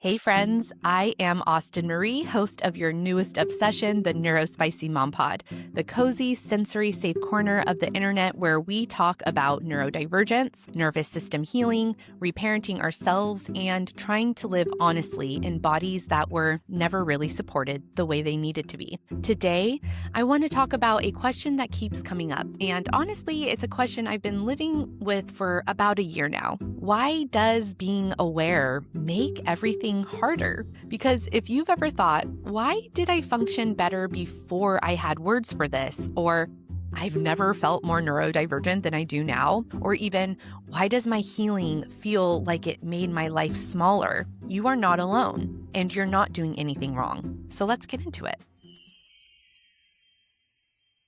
Hey friends, I am Austin Marie, host of your newest obsession, the NeuroSpicy MomPod, the cozy, sensory-safe corner of the internet where we talk about neurodivergence, nervous system healing, reparenting ourselves, and trying to live honestly in bodies that were never really supported the way they needed to be. Today, I want to talk about a question that keeps coming up, and honestly, it's a question I've been living with for about a year now. Why does being aware make everything harder? Because if you've ever thought, why did I function better before I had words for this? Or I've never felt more neurodivergent than I do now. Or even, why does my healing feel like it made my life smaller? You are not alone, and you're not doing anything wrong. So let's get into it.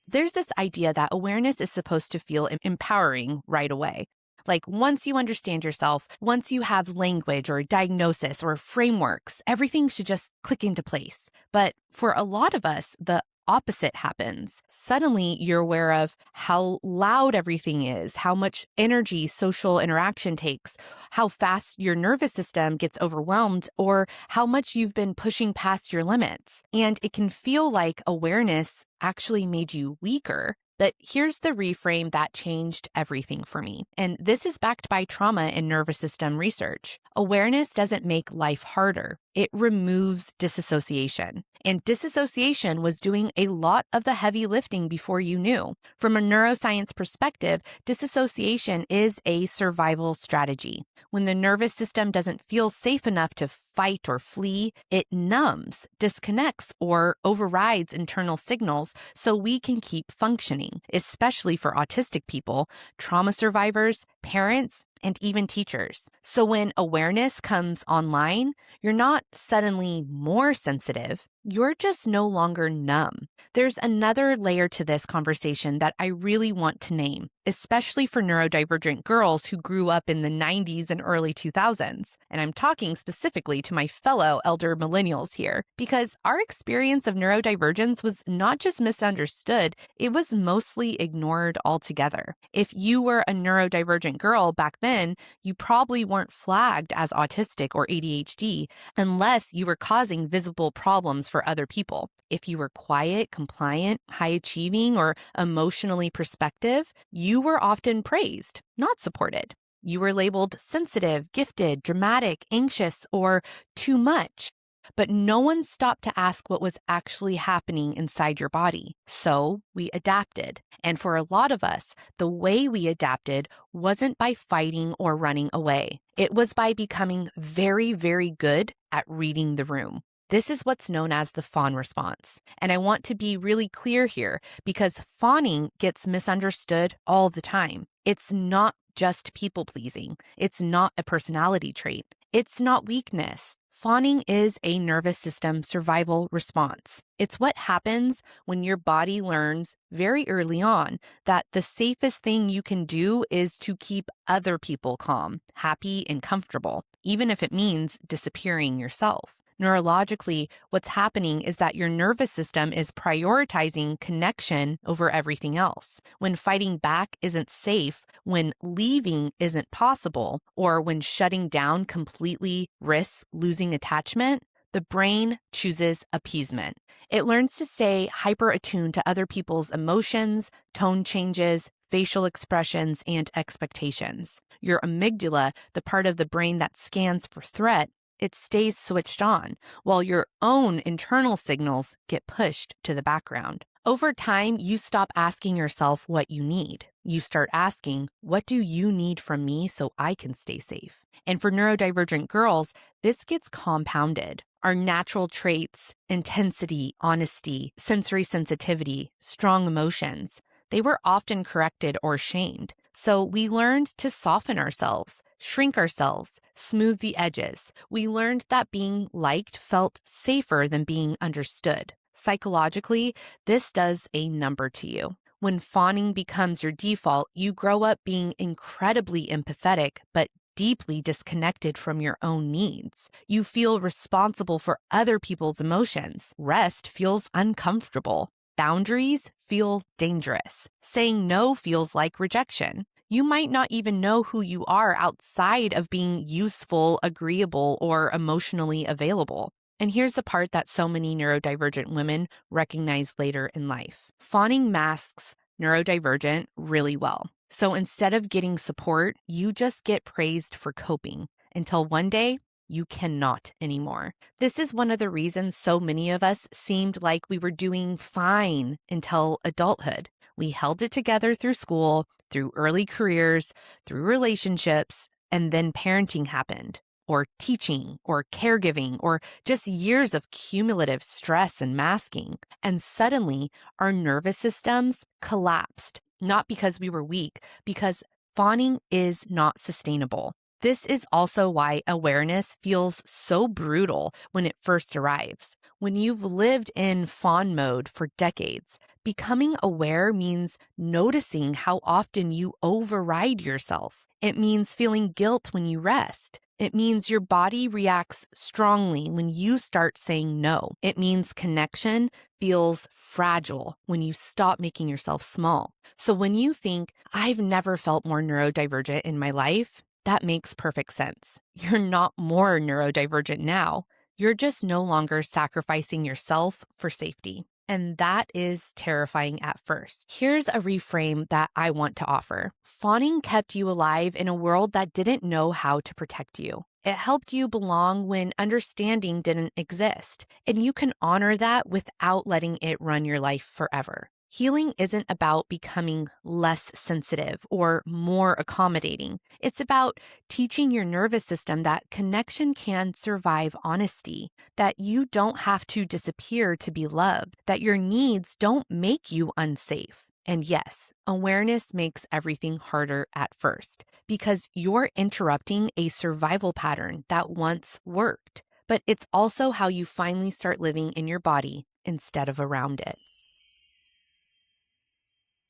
There's this idea that awareness is supposed to feel empowering right away. Like once you understand yourself, once you have language or diagnosis or frameworks, everything should just click into place. But for a lot of us, the opposite happens. Suddenly, you're aware of how loud everything is, how much energy social interaction takes, how fast your nervous system gets overwhelmed, or how much you've been pushing past your limits. And it can feel like awareness actually made you weaker. But here's the reframe that changed everything for me. And this is backed by trauma and nervous system research. Awareness doesn't make life harder. It removes disassociation. And disassociation was doing a lot of the heavy lifting before you knew. From a neuroscience perspective, disassociation is a survival strategy. When the nervous system doesn't feel safe enough to fight or flee, it numbs, disconnects, or overrides internal signals so we can keep functioning, especially for autistic people, trauma survivors, parents, and even teachers. So when awareness comes online, you're not suddenly more sensitive. You're just no longer numb. There's another layer to this conversation that I really want to name, especially for neurodivergent girls who grew up in the 90s and early 2000s. And I'm talking specifically to my fellow elder millennials here, because our experience of neurodivergence was not just misunderstood, it was mostly ignored altogether. If you were a neurodivergent girl back then, you probably weren't flagged as autistic or ADHD unless you were causing visible problems for other people. If you were quiet, compliant, high-achieving, or emotionally perspective, you were often praised, not supported. You were labeled sensitive, gifted, dramatic, anxious, or too much. But no one stopped to ask what was actually happening inside your body. So we adapted. And for a lot of us, the way we adapted wasn't by fighting or running away. It was by becoming very, very good at reading the room. This is what's known as the fawn response. And I want to be really clear here because fawning gets misunderstood all the time. It's not just people-pleasing. It's not a personality trait. It's not weakness. Fawning is a nervous system survival response. It's what happens when your body learns very early on that the safest thing you can do is to keep other people calm, happy, and comfortable, even if it means disappearing yourself. Neurologically, what's happening is that your nervous system is prioritizing connection over everything else. When fighting back isn't safe, when leaving isn't possible, or when shutting down completely risks losing attachment, the brain chooses appeasement. It learns to stay hyper-attuned to other people's emotions, tone changes, facial expressions, and expectations. Your amygdala, the part of the brain that scans for threat, it stays switched on, while your own internal signals get pushed to the background. Over time, you stop asking yourself what you need. You start asking, what do you need from me so I can stay safe? And for neurodivergent girls, this gets compounded. Our natural traits, intensity, honesty, sensory sensitivity, strong emotions, they were often corrected or shamed. So we learned to soften ourselves, shrink ourselves, smooth the edges. We learned that being liked felt safer than being understood. Psychologically, this does a number to you. When fawning becomes your default, you grow up being incredibly empathetic, but deeply disconnected from your own needs. You feel responsible for other people's emotions. Rest feels uncomfortable. Boundaries feel dangerous. Saying no feels like rejection. You might not even know who you are outside of being useful, agreeable, or emotionally available. And here's the part that so many neurodivergent women recognize later in life. Fawning masks neurodivergent really well. So instead of getting support, you just get praised for coping until one day you cannot anymore. This is one of the reasons so many of us seemed like we were doing fine until adulthood. We held it together through school, through early careers, through relationships, and then parenting happened, or teaching, or caregiving, or just years of cumulative stress and masking. And suddenly, our nervous systems collapsed, not because we were weak, because fawning is not sustainable. This is also why awareness feels so brutal when it first arrives. When you've lived in fawn mode for decades, becoming aware means noticing how often you override yourself. It means feeling guilt when you rest. It means your body reacts strongly when you start saying no. It means connection feels fragile when you stop making yourself small. So when you think, I've never felt more neurodivergent in my life, that makes perfect sense. You're not more neurodivergent now. You're just no longer sacrificing yourself for safety. And that is terrifying at first. Here's a reframe that I want to offer. Fawning kept you alive in a world that didn't know how to protect you. It helped you belong when understanding didn't exist. And you can honor that without letting it run your life forever. Healing isn't about becoming less sensitive or more accommodating. It's about teaching your nervous system that connection can survive honesty, that you don't have to disappear to be loved, that your needs don't make you unsafe. And yes, awareness makes everything harder at first because you're interrupting a survival pattern that once worked. But it's also how you finally start living in your body instead of around it.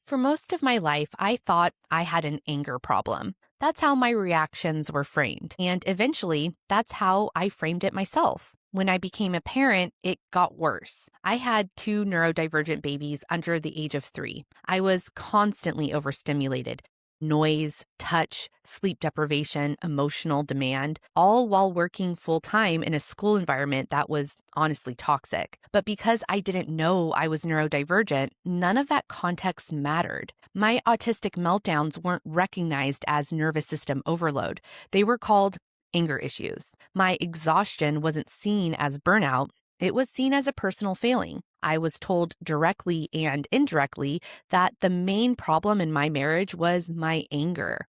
For most of my life, I thought I had an anger problem. That's how my reactions were framed. And eventually, that's how I framed it myself. When I became a parent, it got worse. I had 2 neurodivergent babies under the age of 3. I was constantly overstimulated. Noise, touch, sleep deprivation, emotional demand, all while working full-time in a school environment that was honestly toxic. But because I didn't know I was neurodivergent, none of that context mattered. My autistic meltdowns weren't recognized as nervous system overload. They were called anger issues. My exhaustion wasn't seen as burnout. It was seen as a personal failing. I was told directly and indirectly that the main problem in my marriage was my anger,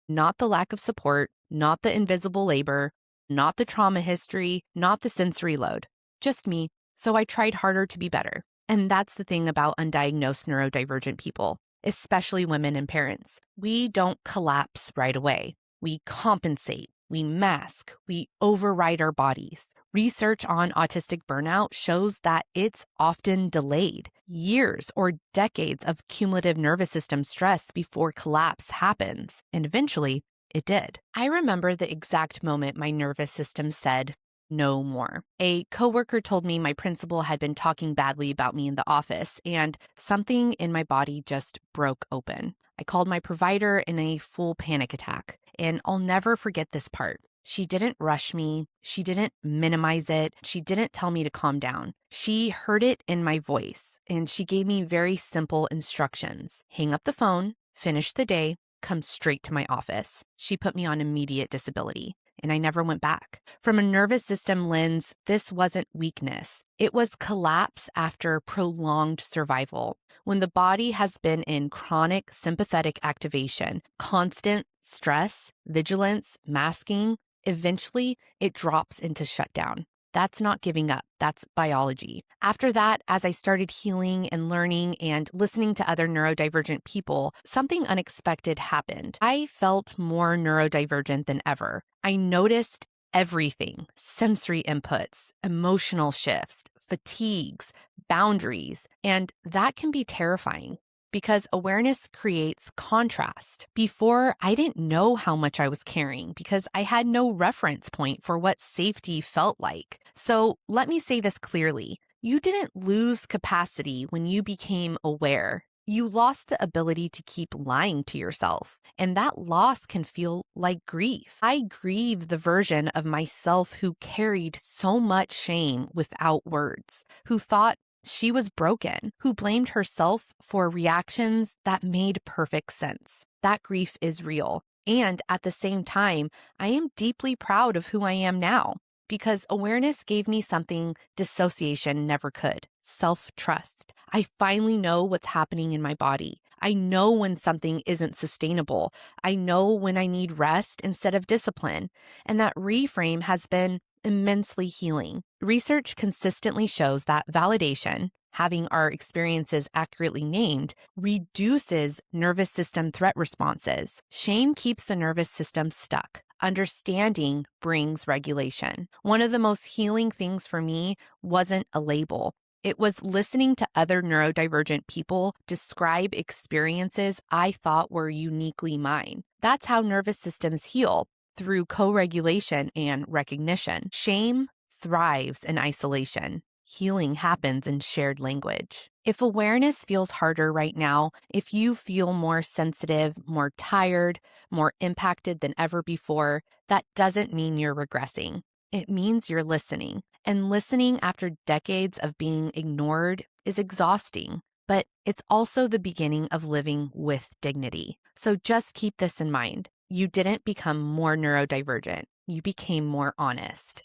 not the lack of support, not the invisible labor, not the trauma history, not the sensory load, just me. So I tried harder to be better. And that's the thing about undiagnosed neurodivergent people, especially women and parents. We don't collapse right away. We compensate, we mask, we override our bodies. Research on autistic burnout shows that it's often delayed, years or decades of cumulative nervous system stress before collapse happens, and eventually it did. I remember the exact moment my nervous system said, no more. A coworker told me my principal had been talking badly about me in the office, and something in my body just broke open. I called my provider in a full panic attack, and I'll never forget this part. She didn't rush me. She didn't minimize it. She didn't tell me to calm down. She heard it in my voice, and she gave me very simple instructions. Hang up the phone, finish the day, come straight to my office. She put me on immediate disability, and I never went back. From a nervous system lens, this wasn't weakness. It was collapse after prolonged survival. When the body has been in chronic sympathetic activation, constant stress, vigilance, masking, eventually it drops into shutdown. That's not giving up. That's biology. After that, as I started healing and learning and listening to other neurodivergent people, something unexpected happened. I felt more neurodivergent than ever. I noticed everything: sensory inputs, emotional shifts, fatigues, boundaries, and that can be terrifying. Because awareness creates contrast. Before, I didn't know how much I was carrying because I had no reference point for what safety felt like. So let me say this clearly. You didn't lose capacity when you became aware. You lost the ability to keep lying to yourself, and that loss can feel like grief. I grieve the version of myself who carried so much shame without words, who thought she was broken, who blamed herself for reactions that made perfect sense. That grief is real. And at the same time, I am deeply proud of who I am now because awareness gave me something dissociation never could: self-trust. I finally know what's happening in my body. I know when something isn't sustainable. I know when I need rest instead of discipline. And that reframe has been immensely healing. Research consistently shows that validation, having our experiences accurately named, reduces nervous system threat responses. Shame keeps the nervous system stuck. Understanding brings regulation. One of the most healing things for me wasn't a label. It was listening to other neurodivergent people describe experiences I thought were uniquely mine. That's how nervous systems heal, through co-regulation and recognition. Shame thrives in isolation. Healing happens in shared language. If awareness feels harder right now, if you feel more sensitive, more tired, more impacted than ever before, that doesn't mean you're regressing. It means you're listening. And listening after decades of being ignored is exhausting, but it's also the beginning of living with dignity. So just keep this in mind. You didn't become more neurodivergent. You became more honest.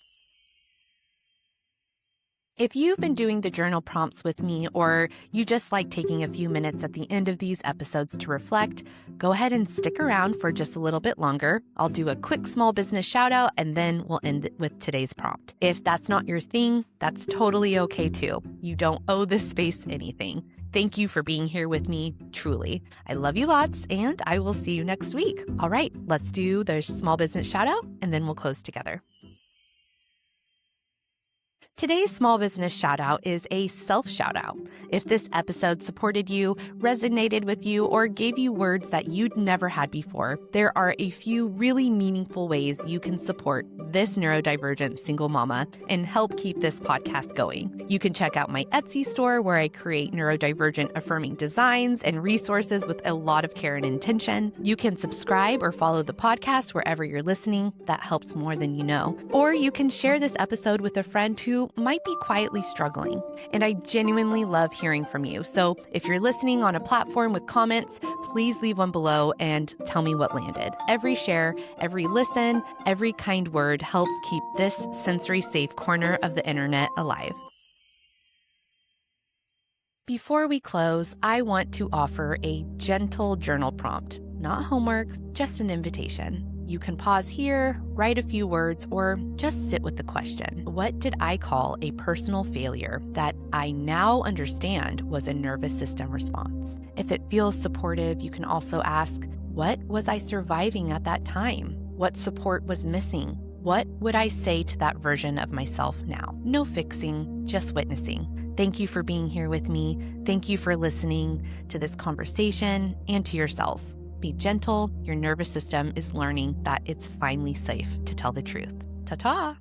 If you've been doing the journal prompts with me, or you just like taking a few minutes at the end of these episodes to reflect, go ahead and stick around for just a little bit longer. I'll do a quick small business shout out and then we'll end it with today's prompt. If that's not your thing, that's totally okay too. You don't owe this space anything. Thank you for being here with me, truly. I love you lots, and I will see you next week. All right, let's do the small business shout out and then we'll close together. Today's small business shout out is a self shout out. If this episode supported you, resonated with you, or gave you words that you'd never had before, there are a few really meaningful ways you can support this neurodivergent single mama and help keep this podcast going. You can check out my Etsy store where I create neurodivergent affirming designs and resources with a lot of care and intention. You can subscribe or follow the podcast wherever you're listening. That helps more than you know. Or you can share this episode with a friend who might be quietly struggling. And I genuinely love hearing from you. So if you're listening on a platform with comments, please leave one below and tell me what landed. Every share, every listen, every kind word helps keep this sensory-safe corner of the internet alive. Before we close, I want to offer a gentle journal prompt. Not homework, just an invitation. You can pause here, write a few words, or just sit with the question. What did I call a personal failure that I now understand was a nervous system response? If it feels supportive, you can also ask, what was I surviving at that time? What support was missing? What would I say to that version of myself now? No fixing, just witnessing. Thank you for being here with me. Thank you for listening to this conversation and to yourself. Be gentle. Your nervous system is learning that it's finally safe to tell the truth. Ta-ta!